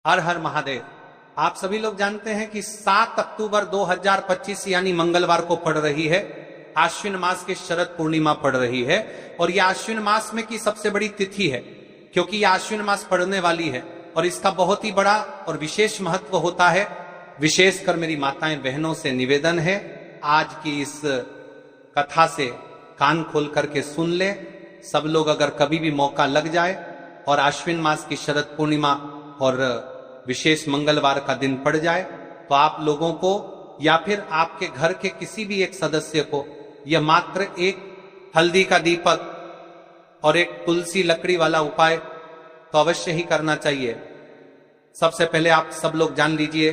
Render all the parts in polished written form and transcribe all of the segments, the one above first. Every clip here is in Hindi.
हर हर महादेव। आप सभी लोग जानते हैं कि 7 अक्टूबर 2025 यानी मंगलवार को पड़ रही है आश्विन मास की शरद पूर्णिमा पड़ रही है। और यह आश्विन मास में की सबसे बड़ी तिथि है, क्योंकि यह आश्विन मास पड़ने वाली है और इसका बहुत ही बड़ा और विशेष महत्व होता है। विशेषकर मेरी माताएं बहनों से निवेदन है, आज की इस कथा से कान खोल करके सुन ले। सब लोग अगर कभी भी मौका लग जाए और आश्विन मास की शरद पूर्णिमा और विशेष मंगलवार का दिन पड़ जाए तो आप लोगों को या फिर आपके घर के किसी भी एक सदस्य को यह मात्र एक हल्दी का दीपक और एक तुलसी लकड़ी वाला उपाय तो अवश्य ही करना चाहिए। सबसे पहले आप सब लोग जान लीजिए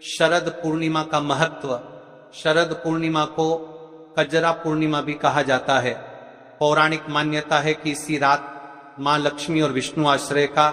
शरद पूर्णिमा का महत्व। शरद पूर्णिमा को कजरा पूर्णिमा भी कहा जाता है। पौराणिक मान्यता है कि इसी रात मां लक्ष्मी और विष्णु आश्रय का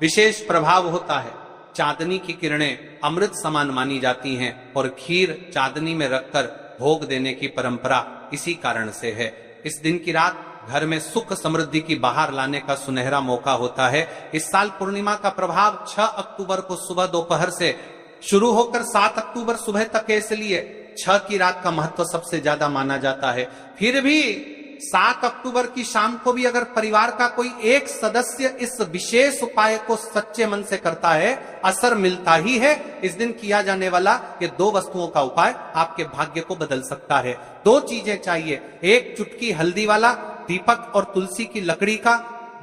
विशेष प्रभाव होता है। चांदनी की किरणें अमृत समान मानी जाती हैं और खीर चांदनी में रखकर भोग देने की परंपरा इसी कारण से है। इस दिन की रात घर में सुख समृद्धि की बाहर लाने का सुनहरा मौका होता है। इस साल पूर्णिमा का प्रभाव 6 अक्टूबर को सुबह दोपहर से शुरू होकर 7 अक्टूबर सुबह तक है, इसलिए 6 की रात का महत्व सबसे ज्यादा माना जाता है। फिर भी 7 अक्टूबर की शाम को भी अगर परिवार का कोई एक सदस्य इस विशेष उपाय को सच्चे मन से करता है, असर मिलता ही है। इस दिन किया जाने वाला ये 2 वस्तुओं का उपाय आपके भाग्य को बदल सकता है। 2 चीजें चाहिए, एक चुटकी हल्दी वाला दीपक और तुलसी की लकड़ी का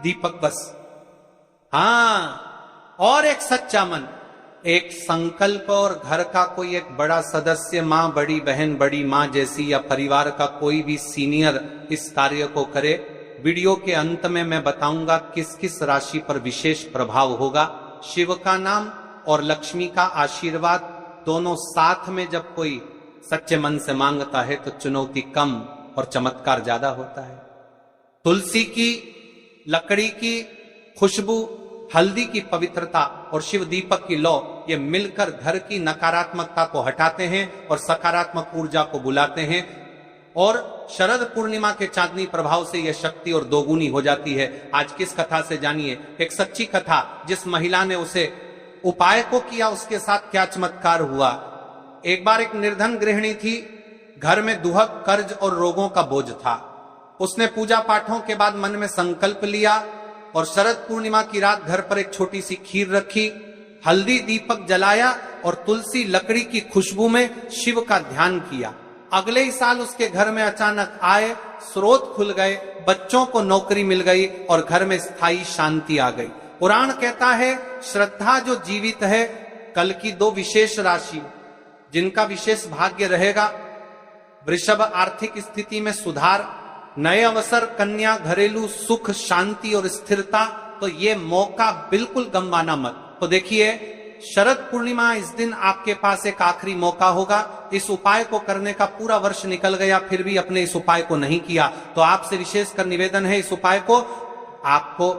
दीपक बस। हाँ, और एक सच्चा मन, एक संकल्प और घर का कोई एक बड़ा सदस्य, मां, बड़ी बहन, बड़ी मां जैसी या परिवार का कोई भी सीनियर इस कार्य को करे। वीडियो के अंत में मैं बताऊंगा किस किस राशि पर विशेष प्रभाव होगा। शिव का नाम और लक्ष्मी का आशीर्वाद दोनों साथ में जब कोई सच्चे मन से मांगता है तो चुनौती कम और चमत्कार ज्यादा होता है। तुलसी की लकड़ी की खुशबू, हल्दी की पवित्रता और शिव दीपक की लौ, ये मिलकर घर की नकारात्मकता को हटाते हैं और सकारात्मक ऊर्जा को बुलाते हैं। और शरद पूर्णिमा के चांदनी प्रभाव से यह शक्ति और दोगुनी हो जाती है। आज किस कथा से जानिए, एक सच्ची कथा। जिस महिला ने उसे उपाय को किया उसके साथ क्या चमत्कार हुआ। एक बार एक निर्धन गृहिणी थी, घर में दुहक, कर्ज और रोगों का बोझ था। उसने पूजा पाठों के बाद मन में संकल्प लिया और शरद पूर्णिमा की रात घर पर एक छोटी सी खीर रखी, हल्दी दीपक जलाया और तुलसी लकड़ी की खुशबू में शिव का ध्यान किया। अगले ही साल उसके घर में अचानक आय स्रोत खुल गए, बच्चों को नौकरी मिल गई और घर में स्थायी शांति आ गई। पुराण कहता है श्रद्धा जो जीवित है। कल की 2 विशेष राशि जिनका विशेष भाग्य रहेगा, वृषभ आर्थिक स्थिति में सुधार, नए अवसर, कन्या घरेलू सुख, शांति और स्थिरता। तो ये मौका बिल्कुल गंवाना मत। तो देखिए शरद पूर्णिमा इस दिन आपके पास एक आखिरी मौका होगा। इस उपाय को करने का पूरा वर्ष निकल गया, फिर भी अपने इस उपाय को नहीं किया तो आपसे विशेषकर निवेदन है, इस उपाय को आपको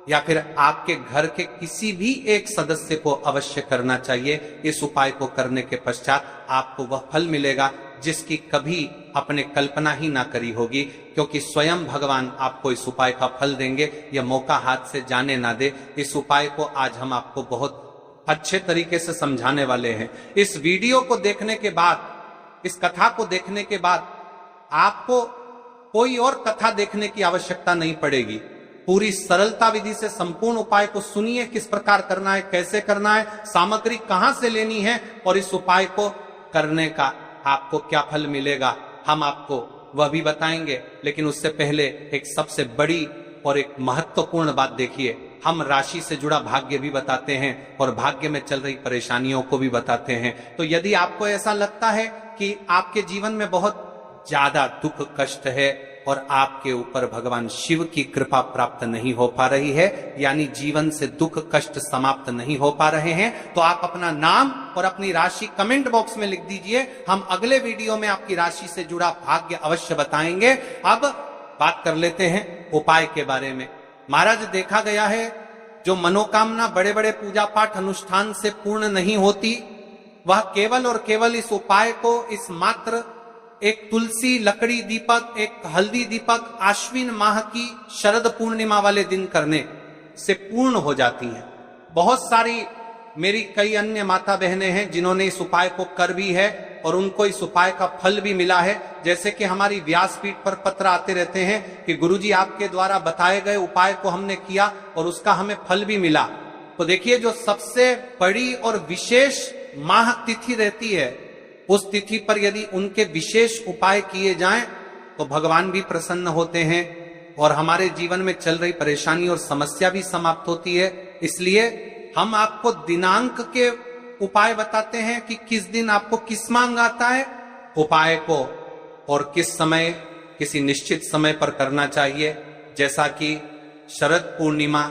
या फिर आपके घर के किसी भी एक सदस्य को अवश्य करना चाहिए। इस उपाय को करने के पश्चात आपको वह फल मिलेगा जिसकी कभी अपने कल्पना ही ना करी होगी, क्योंकि स्वयं भगवान आपको इस उपाय का फल देंगे। यह मौका हाथ से जाने ना दे। इस उपाय को आज हम आपको बहुत अच्छे तरीके से समझाने वाले हैं। इस वीडियो को देखने के बाद, इस कथा को देखने के बाद आपको कोई और कथा देखने की आवश्यकता नहीं पड़ेगी। पूरी सरलता विधि से संपूर्ण उपाय को सुनिए, किस प्रकार करना है, कैसे करना है, सामग्री कहां से लेनी है और इस उपाय को करने का आपको क्या फल मिलेगा, हम आपको वह भी बताएंगे। लेकिन उससे पहले एक सबसे बड़ी और एक महत्वपूर्ण बात देखिए, हम राशि से जुड़ा भाग्य भी बताते हैं और भाग्य में चल रही परेशानियों को भी बताते हैं। तो यदि आपको ऐसा लगता है कि आपके जीवन में बहुत ज्यादा दुख कष्ट है और आपके ऊपर भगवान शिव की कृपा प्राप्त नहीं हो पा रही है, यानी जीवन से दुख कष्ट समाप्त नहीं हो पा रहे हैं, तो आप अपना नाम और अपनी राशि कमेंट बॉक्स में लिख दीजिए। हम अगले वीडियो में आपकी राशि से जुड़ा भाग्य अवश्य बताएंगे। अब बात कर लेते हैं उपाय के बारे में। महाराज, देखा गया है जो मनोकामना बड़े बड़े पूजा पाठ अनुष्ठान से पूर्ण नहीं होती, वह केवल और केवल इस उपाय को, इस मात्र एक तुलसी लकड़ी दीपक, एक हल्दी दीपक आश्विन माह की शरद पूर्णिमा वाले दिन करने से पूर्ण हो जाती है। बहुत सारी मेरी कई अन्य माता बहनें हैं जिन्होंने इस उपाय को कर भी है और उनको इस उपाय का फल भी मिला है। जैसे कि हमारी व्यासपीठ पर पत्र आते रहते हैं कि गुरुजी आपके द्वारा बताए गए उपाय को हमने किया और उसका हमें फल भी मिला। तो देखिए, जो सबसे बड़ी और विशेष माह तिथि रहती है, उस तिथि पर यदि उनके विशेष उपाय किए जाएं तो भगवान भी प्रसन्न होते हैं और हमारे जीवन में चल रही परेशानी और समस्या भी समाप्त होती है। इसलिए हम आपको दिनांक के उपाय बताते हैं कि किस दिन आपको किस मांग आता है, उपाय को और किस समय, किसी निश्चित समय पर करना चाहिए। जैसा कि शरद पूर्णिमा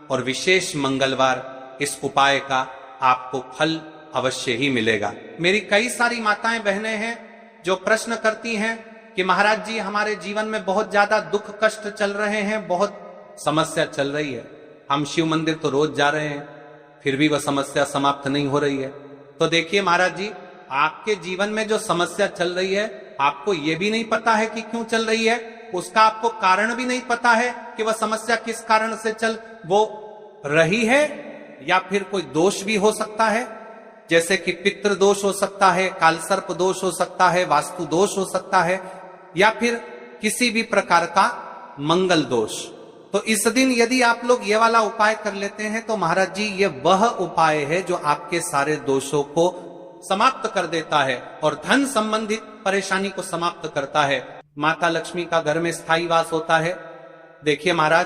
और विशेष मंगलवार, इस उपाय का आपको फल अवश्य ही मिलेगा। मेरी कई सारी माताएं बहनें हैं जो प्रश्न करती हैं कि महाराज जी, हमारे जीवन में बहुत ज्यादा दुख कष्ट चल रहे हैं, बहुत समस्या चल रही है, हम शिव मंदिर तो रोज जा रहे हैं, फिर भी वह समस्या समाप्त नहीं हो रही है। तो देखिए महाराज जी, आपके जीवन में जो समस्या चल रही है, आपको यह भी नहीं पता है कि क्यों चल रही है, उसका आपको कारण भी नहीं पता है कि वह समस्या किस कारण से चल वो रही है, या फिर कोई दोष भी हो सकता है, जैसे कि पितृ दोष हो सकता है, कालसर्प दोष हो सकता है, वास्तु दोष हो सकता है, या फिर किसी भी प्रकार का मंगल दोष। तो इस दिन यदि आप लोग ये वाला उपाय कर लेते हैं तो महाराज जी, ये वह उपाय है जो आपके सारे दोषों को समाप्त कर देता है और धन संबंधित परेशानी को समाप्त करता है। माता लक्ष्मी का घर में स्थायी वास होता है। देखिए महाराज,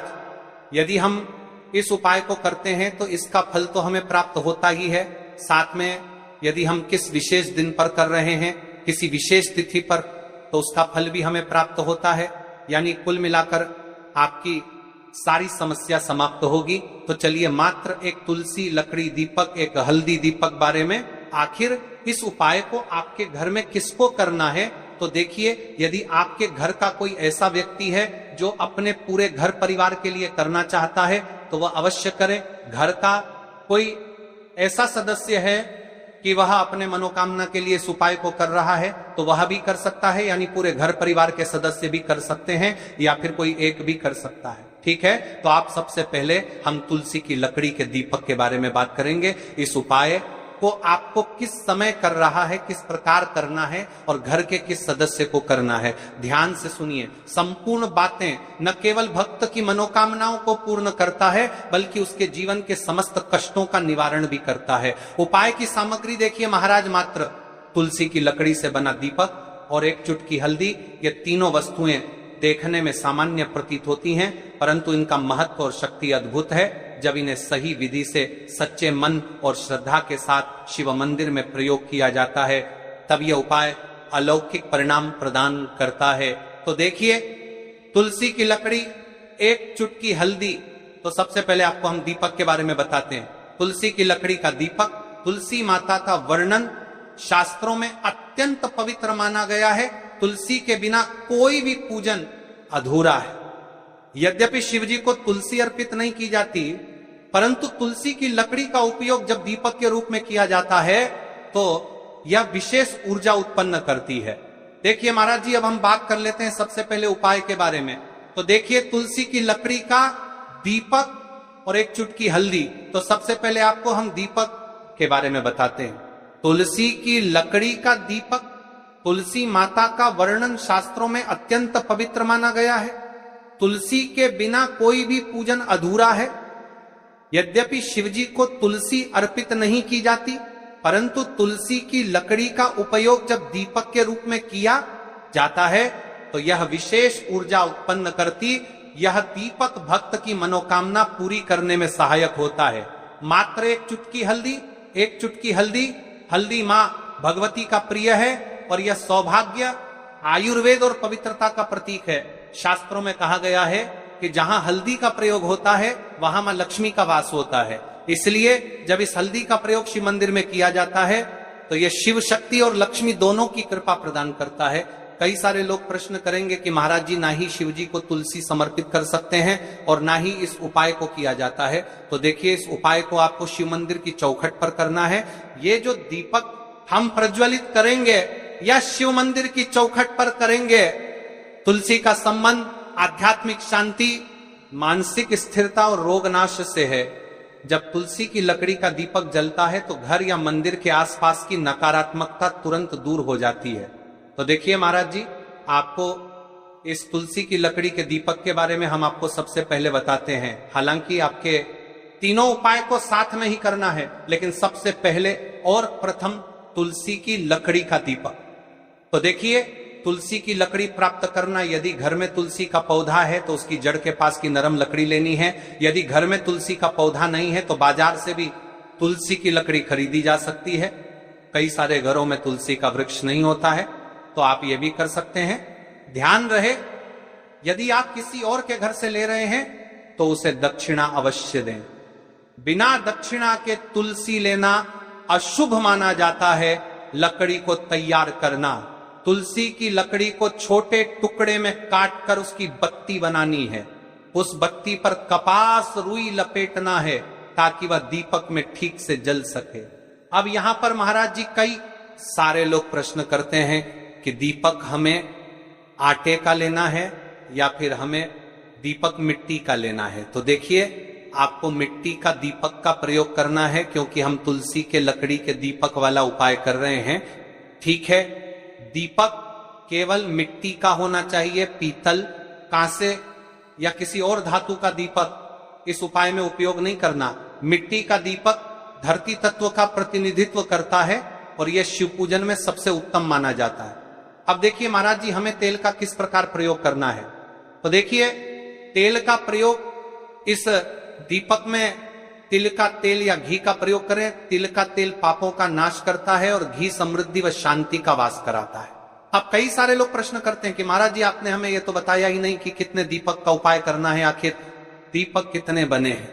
यदि हम इस उपाय को करते हैं तो इसका फल तो हमें प्राप्त होता ही है, साथ में यदि हम किस विशेष दिन पर कर रहे हैं, किसी विशेष तिथि पर, तो उसका फल भी हमें प्राप्त होता है। यानी कुल मिलाकर आपकी सारी समस्या समाप्त होगी। तो चलिए, मात्र एक तुलसी लकड़ी दीपक, एक हल्दी दीपक बारे में, आखिर इस उपाय को आपके घर में किसको करना है। तो देखिए, यदि आपके घर का कोई ऐसा व्यक्ति है जो अपने पूरे घर परिवार के लिए करना चाहता है तो वह अवश्य करे। घर का कोई ऐसा सदस्य है कि वह अपने मनोकामना के लिए इस उपाय को कर रहा है तो वह भी कर सकता है, यानी पूरे घर परिवार के सदस्य भी कर सकते हैं, या फिर कोई एक भी कर सकता है। ठीक है, तो आप सबसे पहले हम तुलसी की लकड़ी के दीपक के बारे में बात करेंगे। इस उपाय को आपको किस समय कर रहा है, किस प्रकार करना है और घर के किस सदस्य को करना है, ध्यान से सुनिए। संपूर्ण बातें न केवल भक्त की मनोकामनाओं को पूर्ण करता है बल्कि उसके जीवन के समस्त कष्टों का निवारण भी करता है। उपाय की सामग्री देखिए महाराज, मात्र तुलसी की लकड़ी से बना दीपक और एक चुटकी हल्दी। ये तीनों वस्तुएं देखने में सामान्य प्रतीत होती हैं, परंतु इनका महत्व और शक्ति अद्भुत है। जब इन्हें सही विधि से सच्चे मन और श्रद्धा के साथ शिव मंदिर में प्रयोग किया जाता है, तब यह उपाय अलौकिक परिणाम प्रदान करता है। तो देखिए, तुलसी की लकड़ी, एक चुटकी हल्दी। तो सबसे पहले आपको हम दीपक के बारे में बताते हैं। तुलसी की लकड़ी का दीपक, तुलसी माता का वर्णन शास्त्रों में अत्यंत पवित्र माना गया है। तुलसी के बिना कोई भी पूजन अधूरा है। यद्यपि शिवजी को तुलसी अर्पित नहीं की जाती, परंतु तुलसी की लकड़ी का उपयोग जब दीपक के रूप में किया जाता है तो यह विशेष ऊर्जा उत्पन्न करती है। देखिए महाराज जी, अब हम बात कर लेते हैं सबसे पहले उपाय के बारे में। तो देखिए, तुलसी की लकड़ी का दीपक और एक चुटकी हल्दी। तो सबसे पहले आपको हम दीपक के बारे में बताते हैं। तुलसी की लकड़ी का दीपक, तुलसी माता का वर्णन शास्त्रों में अत्यंत पवित्र माना गया है। तुलसी के बिना कोई भी पूजन अधूरा है। यद्यपि शिवजी को तुलसी अर्पित नहीं की जाती, परंतु तुलसी की लकड़ी का उपयोग जब दीपक के रूप में किया जाता है तो यह विशेष ऊर्जा उत्पन्न करती। यह दीपक भक्त की मनोकामना पूरी करने में सहायक होता है। मात्र एक चुटकी हल्दी, एक चुटकी हल्दी, हल्दी मां भगवती का प्रिय है और यह सौभाग्य, आयुर्वेद और पवित्रता का प्रतीक है। शास्त्रों में कहा गया है कि जहां हल्दी का प्रयोग होता है वहां मां लक्ष्मी का वास होता है। इसलिए जब इस हल्दी का प्रयोग शिव मंदिर में किया जाता है तो यह शिव शक्ति और लक्ष्मी दोनों की कृपा प्रदान करता है। कई सारे लोग प्रश्न करेंगे कि महाराज जी, ना ही शिव जी को तुलसी समर्पित कर सकते हैं और ना ही इस उपाय को किया जाता है। तो देखिए, इस उपाय को आपको शिव मंदिर की चौखट पर करना है। ये जो दीपक हम प्रज्वलित करेंगे या शिव मंदिर की चौखट पर करेंगे, तुलसी का संबंध आध्यात्मिक शांति, मानसिक स्थिरता और रोग नाश से है। जब तुलसी की लकड़ी का दीपक जलता है तो घर या मंदिर के आसपास की नकारात्मकता तुरंत दूर हो जाती है। तो देखिए महाराज जी, आपको इस तुलसी की लकड़ी के दीपक के बारे में हम आपको सबसे पहले बताते हैं। हालांकि आपके तीनों उपाय को साथ में ही करना है, लेकिन सबसे पहले और प्रथम तुलसी की लकड़ी का दीपक। तो देखिए, तुलसी की लकड़ी प्राप्त करना, यदि घर में तुलसी का पौधा है तो उसकी जड़ के पास की नरम लकड़ी लेनी है। यदि घर में तुलसी का पौधा नहीं है तो बाजार से भी तुलसी की लकड़ी खरीदी जा सकती है। कई सारे घरों में तुलसी का वृक्ष नहीं होता है, तो आप ये भी कर सकते हैं। ध्यान रहे, यदि आप किसी और के घर से ले रहे हैं तो उसे दक्षिणा अवश्य दें। बिना दक्षिणा के तुलसी लेना अशुभ माना जाता है। लकड़ी को तैयार करना, तुलसी की लकड़ी को छोटे टुकड़े में काट कर उसकी बत्ती बनानी है। उस बत्ती पर कपास रुई लपेटना है ताकि वह दीपक में ठीक से जल सके। अब यहां पर महाराज जी, कई सारे लोग प्रश्न करते हैं कि दीपक हमें आटे का लेना है या फिर हमें दीपक मिट्टी का लेना है। तो देखिए, आपको मिट्टी का दीपक का प्रयोग करना है, क्योंकि हम तुलसी के लकड़ी के दीपक वाला उपाय कर रहे हैं। ठीक है, दीपक केवल मिट्टी का होना चाहिए। पीतल, कांसे या किसी और धातु का दीपक इस उपाय में उपयोग नहीं करना। मिट्टी का दीपक धरती तत्व का प्रतिनिधित्व करता है और यह शिव पूजन में सबसे उत्तम माना जाता है। अब देखिए महाराज जी, हमें तेल का किस प्रकार प्रयोग करना है। तो देखिए, तेल का प्रयोग, इस दीपक में तिल का तेल या घी का प्रयोग करें। तिल का तेल पापों का नाश करता है और घी समृद्धि व शांति का वास कराता है। अब कई सारे लोग प्रश्न करते हैं कि महाराज जी, आपने हमें यह तो बताया ही नहीं कि कितने दीपक का उपाय करना है, आखिर दीपक कितने बने हैं।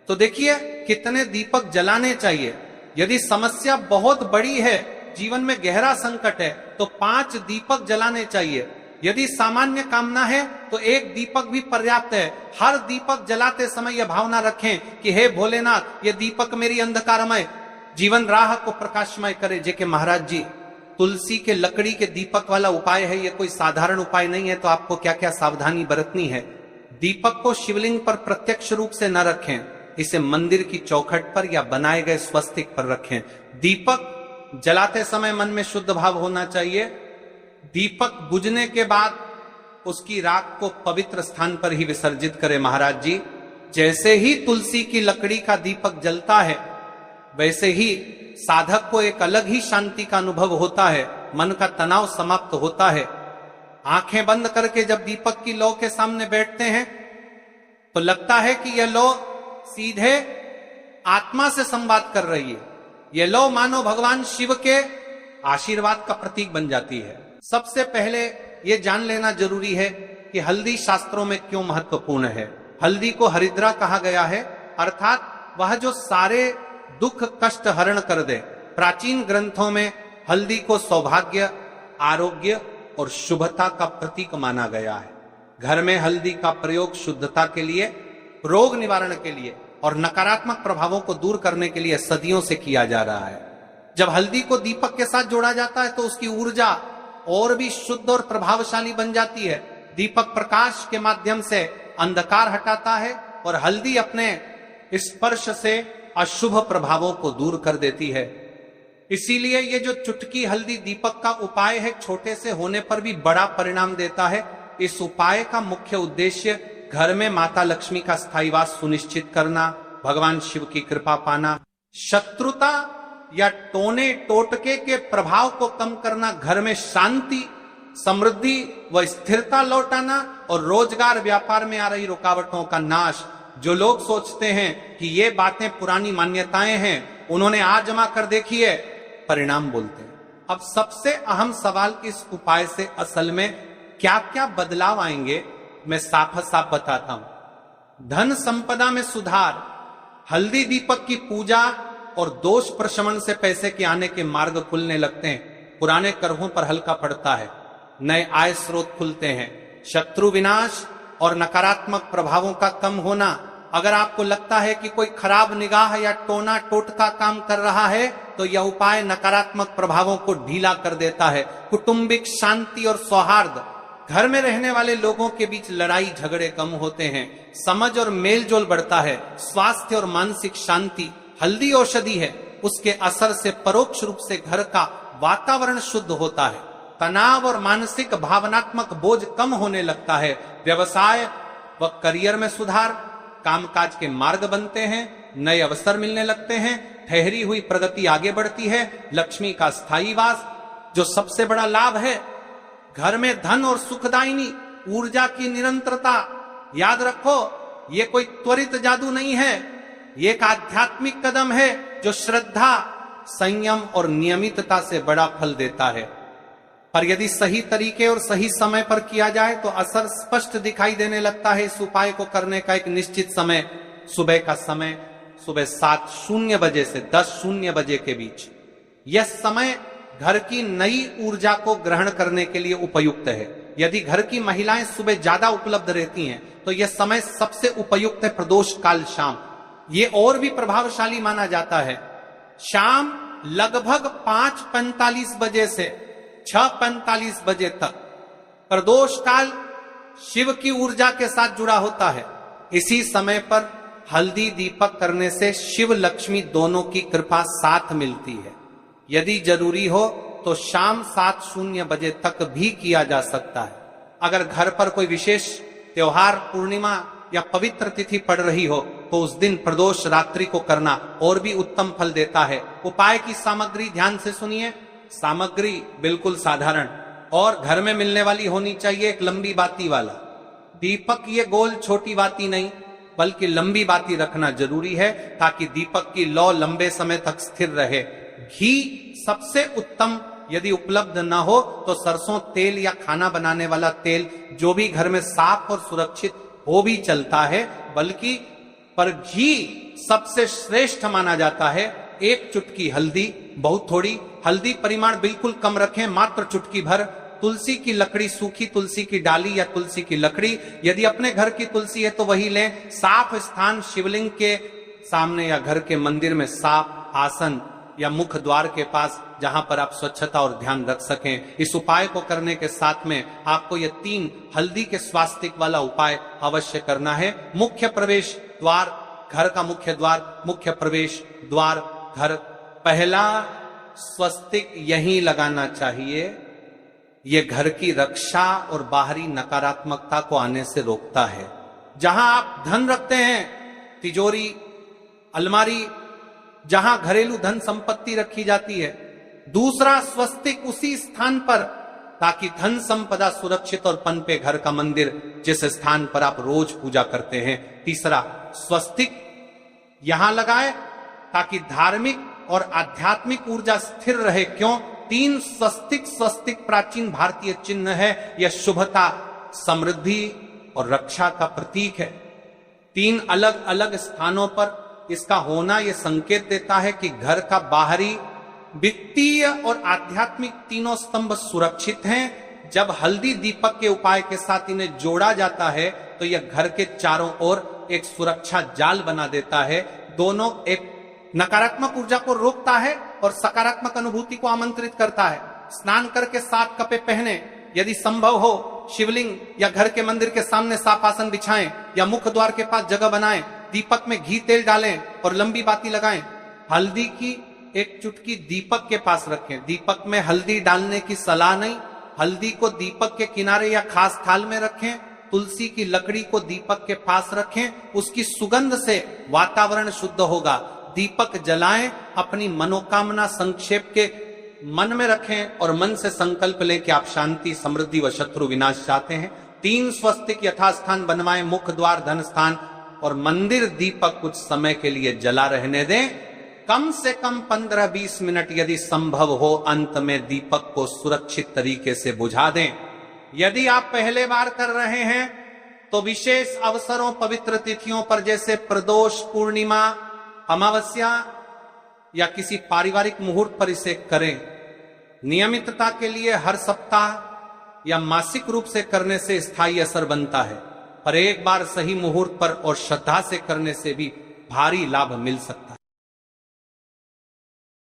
तो देखिए, कितने दीपक जलाने चाहिए। यदि समस्या बहुत बड़ी है, जीवन में गहरा संकट है, तो 5 दीपक जलाने चाहिए। यदि सामान्य कामना है तो 1 दीपक भी पर्याप्त है। हर दीपक जलाते समय यह भावना रखें कि हे भोलेनाथ, ये दीपक मेरी अंधकारमय जीवन राह को प्रकाशमय करे। जेके महाराज जी, तुलसी के लकड़ी के दीपक वाला उपाय है, ये कोई साधारण उपाय नहीं है। तो आपको क्या क्या सावधानी बरतनी है। दीपक को शिवलिंग पर प्रत्यक्ष रूप से न रखें, इसे मंदिर की चौखट पर या बनाए गए स्वस्तिक पर रखें। दीपक जलाते समय मन में शुद्ध भाव होना चाहिए। दीपक बुझने के बाद उसकी राख को पवित्र स्थान पर ही विसर्जित करें। महाराज जी, जैसे ही तुलसी की लकड़ी का दीपक जलता है, वैसे ही साधक को एक अलग ही शांति का अनुभव होता है। मन का तनाव समाप्त होता है। आंखें बंद करके जब दीपक की लौ के सामने बैठते हैं तो लगता है कि यह लौ सीधे आत्मा से संवाद कर रही है। यह लौ मानो भगवान शिव के आशीर्वाद का प्रतीक बन जाती है। सबसे पहले यह जान लेना जरूरी है कि हल्दी शास्त्रों में क्यों महत्वपूर्ण है। हल्दी को हरिद्रा कहा गया है, अर्थात वह जो सारे दुख कष्ट हरण कर दे। प्राचीन ग्रंथों में हल्दी को सौभाग्य, आरोग्य और शुभता का प्रतीक माना गया है। घर में हल्दी का प्रयोग शुद्धता के लिए, रोग निवारण के लिए और नकारात्मक प्रभावों को दूर करने के लिए सदियों से किया जा रहा है। जब हल्दी को दीपक के साथ जोड़ा जाता है तो उसकी ऊर्जा और भी शुद्ध और प्रभावशाली बन जाती है। दीपक प्रकाश के माध्यम से अंधकार हटाता है और हल्दी अपने स्पर्श से अशुभ प्रभावों को दूर कर देती है। इसीलिए ये जो चुटकी हल्दी दीपक का उपाय है, छोटे से होने पर भी बड़ा परिणाम देता है। इस उपाय का मुख्य उद्देश्य घर में माता लक्ष्मी का स्थायीवास सुनिश्चित करना, भगवान शिव की कृपा पाना, शत्रुता या टोने टोटके के प्रभाव को कम करना, घर में शांति, समृद्धि व स्थिरता लौटाना और रोजगार व्यापार में आ रही रुकावटों का नाश। जो लोग सोचते हैं कि ये बातें पुरानी मान्यताएं हैं, उन्होंने आजमा कर देखी है, परिणाम बोलते हैं। अब सबसे अहम सवाल, इस उपाय से असल में क्या क्या बदलाव आएंगे, मैं साफ साफ बताता हूं। धन संपदा में सुधार, हल्दी दीपक की पूजा और दोष प्रशमन से पैसे के आने के मार्ग खुलने लगते हैं। पुराने करहों पर हल्का पड़ता है, नए आय स्रोत खुलते हैं। शत्रु विनाश और नकारात्मक प्रभावों का कम होना। अगर आपको लगता है कि कोई खराब निगाह या टोना टोटका काम कर रहा है तो यह उपाय नकारात्मक प्रभावों को ढीला कर देता है। कुटुंबिक शांति और सौहार्द, घर में रहने वाले लोगों के बीच लड़ाई झगड़े कम होते हैं, समझ और मेल जोल बढ़ता है, स्वास्थ्य और मानसिक शांति। हल्दी औषधि है, उसके असर से परोक्ष रूप से घर का वातावरण शुद्ध होता है, तनाव और मानसिक भावनात्मक बोझ कम होने लगता है, व्यवसाय व करियर में सुधार, कामकाज के मार्ग बनते हैं, नए अवसर मिलने लगते हैं, ठहरी हुई प्रगति आगे बढ़ती है, लक्ष्मी का स्थायी वास। जो सबसे बड़ा लाभ है, घर में धन और सुखदायिनी ऊर्जा की निरंतरता। याद रखो, ये कोई त्वरित जादू नहीं है, ये एक आध्यात्मिक कदम है जो श्रद्धा, संयम और नियमितता से बड़ा फल देता है। पर यदि सही तरीके और सही समय पर किया जाए तो असर स्पष्ट दिखाई देने लगता है। इस उपाय को करने का एक निश्चित समय, सुबह का समय, सुबह 7:00 बजे से 10:00 बजे के बीच। यह समय घर की नई ऊर्जा को ग्रहण करने के लिए उपयुक्त है। यदि घर की महिलाएं सुबह ज्यादा उपलब्ध रहती हैं तो यह समय सबसे उपयुक्त है प्रदोष काल शाम। ये और भी प्रभावशाली माना जाता है। शाम लगभग 5:45 बजे से 6:45 बजे तक प्रदोष काल शिव की ऊर्जा के साथ जुड़ा होता है। इसी समय पर हल्दी दीपक करने से शिव लक्ष्मी दोनों की कृपा साथ मिलती है। यदि जरूरी हो तो शाम 7:00 बजे तक भी किया जा सकता है। अगर घर पर कोई विशेष त्योहार, पूर्णिमा या पवित्र तिथि पड़ रही हो तो उस दिन प्रदोष रात्रि को करना और भी उत्तम फल देता है। उपाय की सामग्री ध्यान से सुनिए। सामग्री बिल्कुल साधारण और घर में मिलने वाली होनी चाहिए। एक लंबी बाती वाला दीपक, ये गोल छोटी बाती नहीं बल्कि लंबी बाती रखना जरूरी है ताकि दीपक की लौ लंबे समय तक स्थिर रहे। घी सबसे उत्तम, यदि उपलब्ध न हो तो सरसों तेल या खाना बनाने वाला तेल, जो भी घर में साफ और सुरक्षित हो भी चलता है, बल्कि पर घी सबसे श्रेष्ठ माना जाता है। एक चुटकी हल्दी, बहुत थोड़ी हल्दी, परिमाण बिल्कुल कम रखें, मात्र चुटकी भर। तुलसी की लकड़ी, सूखी तुलसी की डाली या तुलसी की लकड़ी, यदि अपने घर की तुलसी है तो वही लें। साफ स्थान, शिवलिंग के सामने या घर के मंदिर में साफ आसन या मुख द्वार के पास, जहां पर आप स्वच्छता और ध्यान रख सकें। इस उपाय को करने के साथ में आपको ये 3 हल्दी के स्वास्तिक वाला उपाय अवश्य करना है। मुख्य प्रवेश द्वार, घर का मुख्य द्वार, मुख्य प्रवेश द्वार घर, पहला स्वस्तिक यहीं लगाना चाहिए। ये घर की रक्षा और बाहरी नकारात्मकता को आने से रोकता है। जहां आप धन रखते हैं, तिजोरी, अलमारी, जहां घरेलू धन संपत्ति रखी जाती है, दूसरा स्वस्तिक उसी स्थान पर, ताकि धन संपदा सुरक्षित और पनपे। घर का मंदिर, जिस स्थान पर आप रोज पूजा करते हैं। तीसरा स्वस्तिक यहां लगाए ताकि धार्मिक और आध्यात्मिक ऊर्जा स्थिर रहे। क्यों? 3 स्वस्तिक प्राचीन भारतीय चिन्ह है। यह शुभता, समृद्धि और रक्षा का प्रतीक है। 3 अलग अलग स्थानों पर इसका होना यह संकेत देता है कि घर का बाहरी, वित्तीय और आध्यात्मिक तीनों स्तंभ सुरक्षित हैं। जब हल्दी दीपक के उपाय के साथ इन्हें जोड़ा जाता है तो यह घर के चारों ओर एक सुरक्षा जाल बना देता है। दोनों एक नकारात्मक ऊर्जा को रोकता है और सकारात्मक अनुभूति को आमंत्रित करता है। स्नान करके 7 कपड़े पहने, यदि संभव हो शिवलिंग या घर के मंदिर के सामने साफ आसन बिछाएं या मुख द्वार के पास जगह बनाएं। दीपक में घी तेल डालें और लंबी बाती लगाएं। हल्दी की एक चुटकी दीपक के पास रखें। दीपक में हल्दी डालने की सलाह नहीं। हल्दी को दीपक के किनारे या खास थाल में रखें। तुलसी की लकड़ी को दीपक के पास रखें। उसकी सुगंध से वातावरण शुद्ध होगा। दीपक जलाएं, अपनी मनोकामना संक्षेप के मन में रखें और मन से संकल्प लें कि आप शांति, समृद्धि व शत्रु विनाश चाहते हैं। 3 स्वस्तिक यथास्थान बनवाएं, मुख द्वार, धन स्थान और मंदिर। दीपक कुछ समय के लिए जला रहने दें, कम से कम 15-20 मिनट यदि संभव हो। अंत में दीपक को सुरक्षित तरीके से बुझा दें। यदि आप पहले बार कर रहे हैं तो विशेष अवसरों, पवित्र तिथियों पर जैसे प्रदोष, पूर्णिमा, अमावस्या या किसी पारिवारिक मुहूर्त पर इसे करें। नियमितता के लिए हर सप्ताह या मासिक रूप से करने से स्थायी असर बनता है, पर एक बार सही मुहूर्त पर और श्रद्धा से करने से भी भारी लाभ मिल सकता है।